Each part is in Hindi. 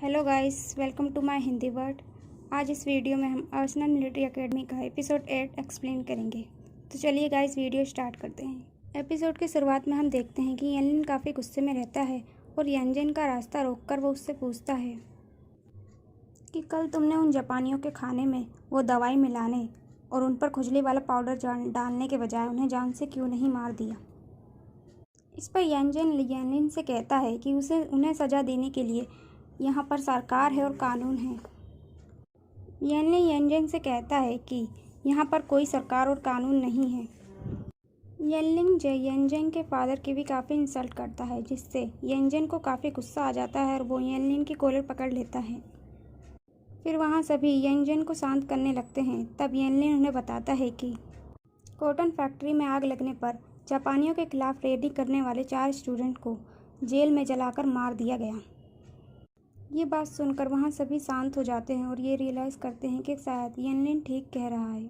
Hello guys, welcome to my Hindi word. आज इस वीडियो में हम अर्सनल मिलिट्री एकेडमी का एपिसोड 8 एक्सप्लेन करेंगे। तो चलिए गाइस, वीडियो स्टार्ट करते हैं। एपिसोड की शुरुआत में हम देखते हैं कि येनलिन काफ़ी गुस्से में रहता है और यांजन का रास्ता रोककर वो उससे पूछता है कि कल तुमने उन जापानियों के खाने में वो दवाई मिलाने और उन पर खुजली वाला पाउडर डालने के बजाय उन्हें जान से क्यों नहीं मार दिया। इस पर यांजन येनलिन से कहता है कि उन्हें सज़ा देने के लिए यहाँ पर सरकार है और कानून है। येनलिन यांजन से कहता है कि यहाँ पर कोई सरकार और कानून नहीं है। येनलिन यांजन के फादर की भी काफ़ी इंसल्ट करता है, जिससे यांजन को काफ़ी गुस्सा आ जाता है और वो येनलिन की कॉलर पकड़ लेता है। फिर वहाँ सभी यांजन को शांत करने लगते हैं। तब येनलिन उन्हें बताता है कि कॉटन फैक्ट्री में आग लगने पर जापानियों के खिलाफ रैली करने वाले 4 स्टूडेंट को जेल में जलाकर मार दिया गया। ये बात सुनकर वहाँ सभी शांत हो जाते हैं और ये रियलाइज़ करते हैं कि शायद येनलिन ठीक कह रहा है।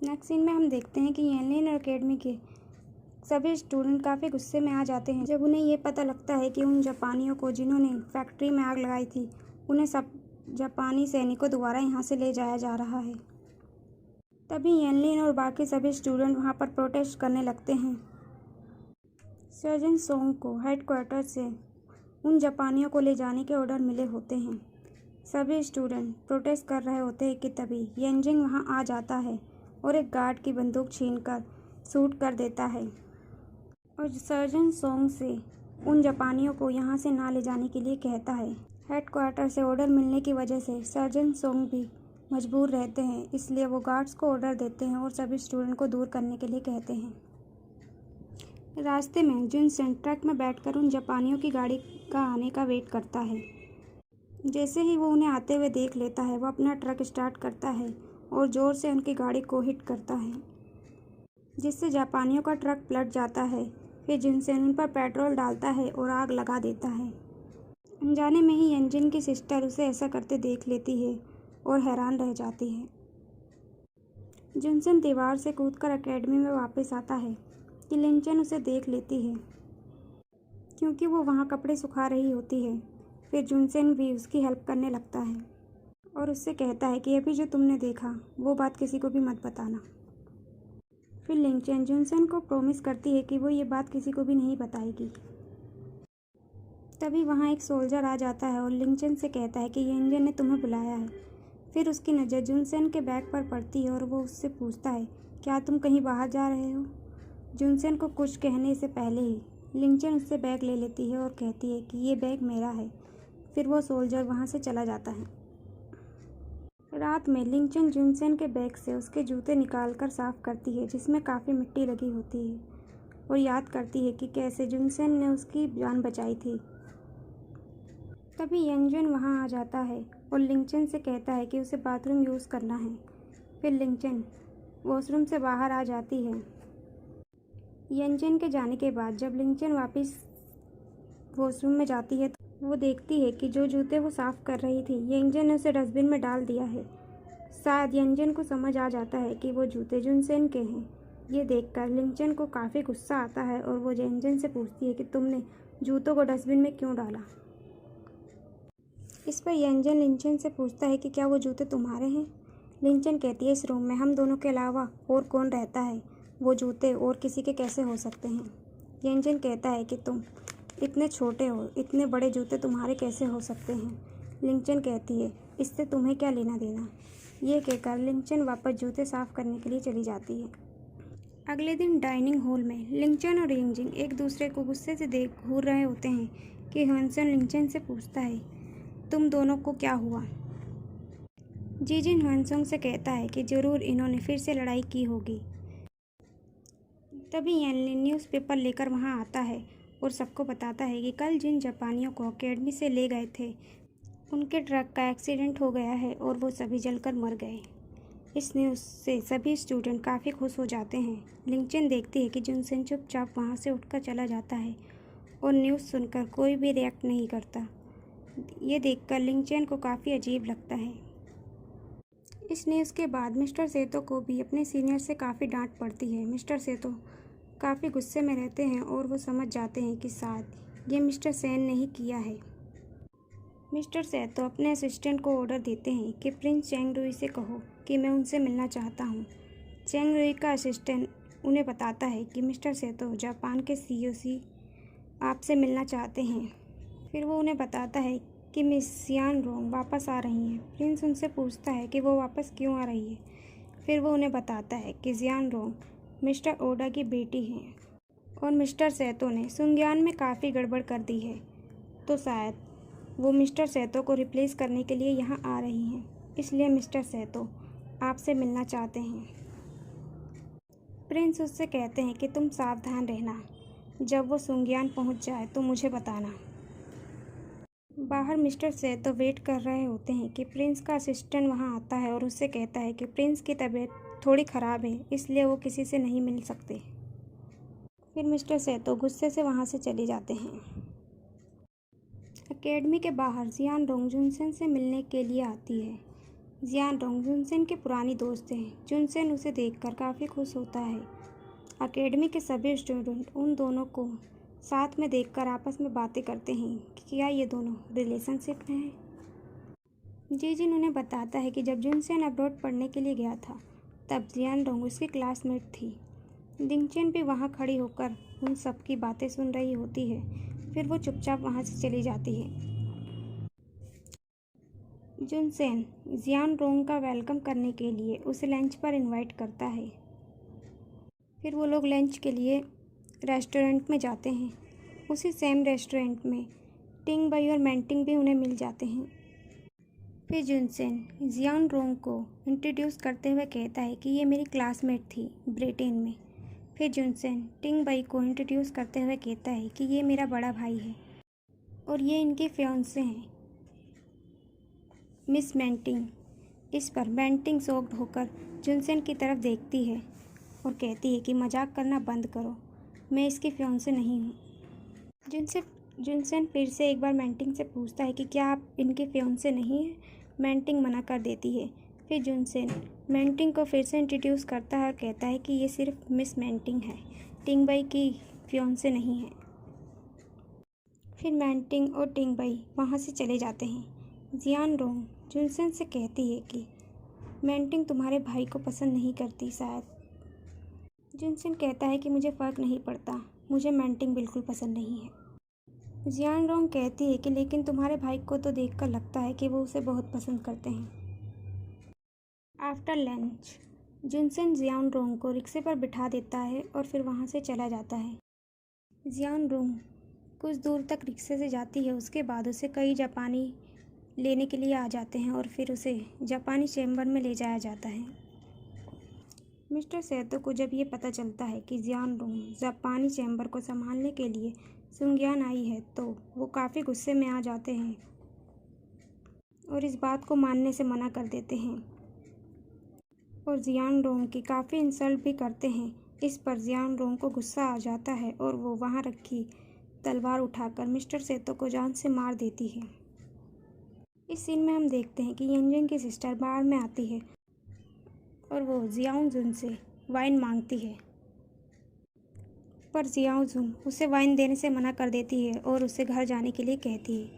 नेक्स्ट सीन में हम देखते हैं कि येनलिन और एकेडमी के सभी स्टूडेंट काफ़ी गुस्से में आ जाते हैं जब उन्हें ये पता लगता है कि उन जापानियों को जिन्होंने फैक्ट्री में आग लगाई थी, उन्हें सब जापानी सैनिकों द्वारा यहाँ से ले जाया जा रहा है। तभी येनलिन और बाकी सभी स्टूडेंट वहाँ पर प्रोटेस्ट करने लगते हैं। सर्जन सोंग को हेडक्वार्टर से उन जापानियों को ले जाने के ऑर्डर मिले होते हैं। सभी स्टूडेंट प्रोटेस्ट कर रहे होते हैं कि तभी यांजन वहां आ जाता है और एक गार्ड की बंदूक छीनकर शूट कर देता है और सर्जन सोंग से उन जापानियों को यहां से ना ले जाने के लिए कहता है। हेडक्वार्टर से ऑर्डर मिलने की वजह से सर्जन सोंग भी मजबूर रहते हैं, इसलिए वो गार्ड्स को ऑर्डर देते हैं और सभी स्टूडेंट को दूर करने के लिए कहते हैं। रास्ते में जुनसेन ट्रक में बैठकर उन जापानियों की गाड़ी का आने का वेट करता है। जैसे ही वो उन्हें आते हुए देख लेता है, वो अपना ट्रक स्टार्ट करता है और ज़ोर से उनकी गाड़ी को हिट करता है, जिससे जापानियों का ट्रक पलट जाता है। फिर जुनसेन उन पर पेट्रोल डालता है और आग लगा देता है। अनजाने में ही यांजन की सिस्टर उसे ऐसा करते देख लेती है और हैरान रह जाती है। जुनसेन दीवार से कूदकर एकेडमी में वापस आता है कि लिंचन उसे देख लेती है, क्योंकि वो वहाँ कपड़े सुखा रही होती है। फिर जुनसेन भी उसकी हेल्प करने लगता है और उससे कहता है कि अभी जो तुमने देखा वो बात किसी को भी मत बताना। फिर लिंचन जुनसेन को प्रॉमिस करती है कि वो ये बात किसी को भी नहीं बताएगी। तभी वहाँ एक सोल्जर आ जाता है और लिंचन से कहता है कि यांजन ने तुम्हें बुलाया है। फिर उसकी नज़र जुनसेन के बैग पर पड़ती है और वो उससे पूछता है, क्या तुम कहीं बाहर जा रहे हो? जुनसेन को कुछ कहने से पहले ही लिंचन उससे बैग ले लेती है और कहती है कि ये बैग मेरा है। फिर वो सोल्जर वहाँ से चला जाता है। रात में लिंचन जुनसेन के बैग से उसके जूते निकालकर साफ करती है, जिसमें काफ़ी मिट्टी लगी होती है, और याद करती है कि कैसे जुनसेन ने उसकी जान बचाई थी। तभी यांजन वहाँ आ जाता है और लिंचन से कहता है कि उसे बाथरूम यूज़ करना है। फिर लिंचन वॉशरूम से बाहर आ जाती है। यांजन के जाने के बाद जब लिंचन वापस वॉशरूम में जाती है तो वो देखती है कि जो जूते वो साफ़ कर रही थी, यांजन ने उसे डस्टबिन में डाल दिया है। शायद यांजन को समझ आ जाता है कि वो जूते जुनसेन के हैं। ये देखकर लिंचन को काफ़ी गुस्सा आता है और वो यांजन से पूछती है कि तुमने जूतों को डस्टबिन में क्यों डाला। इस पर यांजन लिंचन से पूछता है कि क्या वो जूते तुम्हारे हैं। लिंचन कहती है, इस रूम में हम दोनों के अलावा और कौन रहता है, वो जूते और किसी के कैसे हो सकते हैं। यांजन कहता है कि तुम इतने छोटे हो, इतने बड़े जूते तुम्हारे कैसे हो सकते हैं। लिंचन कहती है, इससे तुम्हें क्या लेना देना। ये कहकर लिंचन वापस जूते साफ करने के लिए चली जाती है। अगले दिन डाइनिंग हॉल में लिंचन और यांजन एक दूसरे को गुस्से से देख घूर रहे होते हैं कि ह्वानसन लिंचन से पूछता है, तुम दोनों को क्या हुआ। जीजिन ह्वानसोंग से कहता है कि ज़रूर इन्होंने फिर से लड़ाई की होगी। तभी येनलिन न्यूज़पेपर लेकर वहाँ आता है और सबको बताता है कि कल जिन जापानियों को एकेडमी से ले गए थे, उनके ट्रक का एक्सीडेंट हो गया है और वो सभी जलकर मर गए। इस न्यूज़ से सभी स्टूडेंट काफ़ी खुश हो जाते हैं। लिंचन देखती है कि जुनसेन चुपचाप वहाँ से उठकर चला जाता है और न्यूज़ सुनकर कोई भी रिएक्ट नहीं करता। ये देखकर लिंचन को काफ़ी अजीब लगता है। इस न्यूज़ के बाद मिस्टर सेतो को भी अपने सीनियर से काफ़ी डांट पड़ती है। मिस्टर सेतो काफ़ी गुस्से में रहते हैं और वो समझ जाते हैं कि शायद ये मिस्टर सेन ने ही किया है। मिस्टर सेतो अपने असिस्टेंट को ऑर्डर देते हैं कि प्रिंस चेंग रुई से कहो कि मैं उनसे मिलना चाहता हूँ। चेंग रुई का असिस्टेंट उन्हें बताता है कि मिस्टर सेतो जापान के सीईओ आपसे मिलना चाहते हैं। फिर वो उन्हें बताता है कि मिस जियान रोंग वापस आ रही हैं। प्रिंस उनसे पूछता है कि वो वापस क्यों आ रही है। फिर वो उन्हें बताता है कि जियान रोंग मिस्टर ओडा की बेटी हैं और मिस्टर सेतो ने सुंज्ञान में काफ़ी गड़बड़ कर दी है, तो शायद वो मिस्टर सेतो को रिप्लेस करने के लिए यहाँ आ रही हैं। इसलिए मिस्टर सेतो आपसे मिलना चाहते हैं। प्रिंस उससे कहते हैं कि तुम सावधान रहना, जब वो सुंज्ञान पहुँच जाए तो मुझे बताना। बाहर मिस्टर सेतो वेट कर रहे होते हैं कि प्रिंस का असिस्टेंट वहाँ आता है और उससे कहता है कि प्रिंस की तबीयत थोड़ी ख़राब है, इसलिए वो किसी से नहीं मिल सकते। फिर मिस्टर सेतो गुस्से से वहाँ से चले जाते हैं। एकेडमी के बाहर जियान रोंग जुनसेन से मिलने के लिए आती है। जियान रोंग जुनसेन के पुरानी दोस्त हैं। जुनसेन उसे देखकर काफ़ी खुश होता है। एकेडमी के सभी स्टूडेंट उन दोनों को साथ में देखकर आपस में बातें करते हैं कि क्या ये दोनों रिलेशनशिप में हैं। जिन उन्हें बताता है कि जब जुनसेन अब्रॉड पढ़ने के लिए गया था तब जियान रोंग उसकी क्लासमेट थी। दिंगचेन भी वहाँ खड़ी होकर उन सब की बातें सुन रही होती है। फिर वो चुपचाप वहाँ से चली जाती है। जुनसेन जियान रोंग का वेलकम करने के लिए उसे लंच पर इनवाइट करता है। फिर वो लोग लंच के लिए रेस्टोरेंट में जाते हैं। उसी सेम रेस्टोरेंट में टिंग बई और मैंटिंग भी उन्हें मिल जाते हैं। फिर जुनसेन जियान रोंग को इंट्रोड्यूस करते हुए कहता है कि ये मेरी क्लासमेट थी ब्रिटेन में। फिर जुनसेन टिंग बई को इंट्रोड्यूस करते हुए कहता है कि ये मेरा बड़ा भाई है और ये इनके फियांसे हैं मिस मैंटिंग। इस पर मैंटिंग शॉक्ड होकर जुनसेन की तरफ देखती है और कहती है कि मजाक करना बंद करो, मैं इसकी फियांसे नहीं हूँ। जुनसेन फिर से एक बार मैंटिंग से पूछता है कि क्या आप इनके फियांसे नहीं हैं। मैंटिंग मना कर देती है। फिर जुनसेन मैंटिंग को फिर से इंट्रोड्यूस करता है और कहता है कि ये सिर्फ मिस मैंटिंग है, टिंग बई की फियांसे नहीं है। फिर मैंटिंग और टिंग बई वहाँ से चले जाते हैं। जियान रोंग जुनसेन से कहती है कि मैंटिंग तुम्हारे भाई को पसंद नहीं करती शायद। जुनसेन कहता है कि मुझे फ़र्क नहीं पड़ता, मुझे मैंटिंग बिल्कुल पसंद नहीं है। जियान रोंग कहती है कि लेकिन तुम्हारे भाई को तो देखकर लगता है कि वो उसे बहुत पसंद करते हैं। आफ्टर लंच जुनसेन जियान रोंग को रिक्शे पर बिठा देता है और फिर वहाँ से चला जाता है। जियान रोंग कुछ दूर तक रिक्शे से जाती है। उसके बाद उसे कई जापानी लेने के लिए आ जाते हैं और फिर उसे जापानी चैम्बर में ले जाया जाता है। मिस्टर सेतो को जब ये पता चलता है कि जियान रोंग जापानी चैम्बर को संभालने के लिए सुंज्ञान आई है तो वो काफ़ी गुस्से में आ जाते हैं और इस बात को मानने से मना कर देते हैं और जियान रोंग की काफ़ी इंसल्ट भी करते हैं। इस पर जियान रोंग को गुस्सा आ जाता है और वो वहाँ रखी तलवार उठाकर मिस्टर सेतो को जान से मार देती है। इस सीन में हम देखते हैं कि येंजिन की सिस्टर बार में आती है और वो जियाओ जुन से वाइन मांगती है, पर जियाओ जुन उसे वाइन देने से मना कर देती है और उसे घर जाने के लिए कहती है।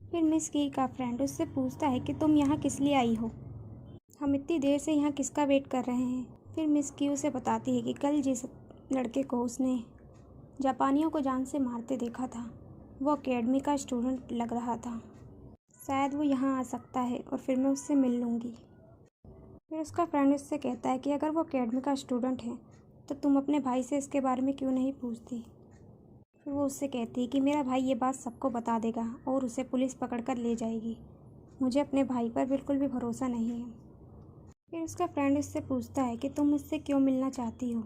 फिर मिस की का फ्रेंड उससे पूछता है कि तुम यहाँ किस लिए आई हो, हम इतनी देर से यहाँ किसका वेट कर रहे हैं। फिर मिस की उसे बताती है कि कल जिस लड़के को उसने जापानियों को जान से मारते देखा था वो एकेडमी का स्टूडेंट लग रहा था, शायद वो यहाँ आ सकता है और फिर मैं उससे मिल लूँगी। फिर उसका फ्रेंड उससे कहता है कि अगर वो एकेडमी का स्टूडेंट है तो तुम अपने भाई से इसके बारे में क्यों नहीं पूछती। फिर वो उससे कहती है कि मेरा भाई ये बात सबको बता देगा और उसे पुलिस पकड़ कर ले जाएगी, मुझे अपने भाई पर बिल्कुल भी भरोसा नहीं है। फिर उसका फ्रेंड उससे पूछता है कि तुम मुझसे क्यों मिलना चाहती हो।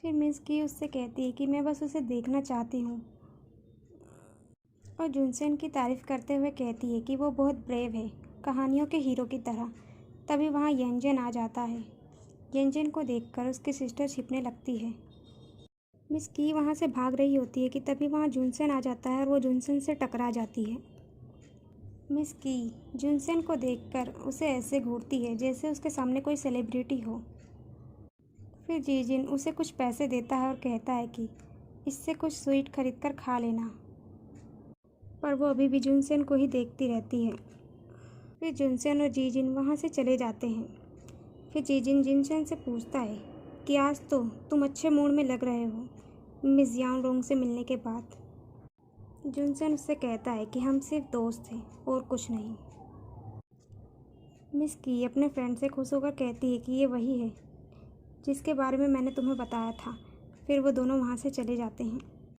फिर मिस की उससे कहती है कि मैं बस उसे देखना चाहती हूँ और जुनसेन की तारीफ़ करते हुए कहती है कि वो बहुत ब्रेव है, कहानियों के हीरो की तरह। तभी वहाँ येंजिन आ जाता है। येंजिन को देखकर उसकी सिस्टर छिपने लगती है। मिस की वहाँ से भाग रही होती है कि तभी वहाँ जुनसेन आ जाता है और वो जुनसेन से टकरा जाती है। मिस की जुनसेन को देखकर उसे ऐसे घूरती है जैसे उसके सामने कोई सेलिब्रिटी हो। फिर जीजिन उसे कुछ पैसे देता है और कहता है कि इससे कुछ स्वीट खरीद कर खा लेना, और वो अभी भी जुनसेन को ही देखती रहती है। फिर जुनसेन और जीजिन वहाँ से चले जाते हैं। फिर जीजिन जुनसेन से पूछता है कि आज तो तुम अच्छे मूड में लग रहे हो मिस यांगरोंग से मिलने के बाद। जुनसेन उससे कहता है कि हम सिर्फ दोस्त हैं और कुछ नहीं। मिस की अपने फ्रेंड से खुश होकर कहती है कि ये वही है जिसके बारे में मैंने तुम्हें बताया था। फिर वो दोनों वहाँ से चले जाते हैं।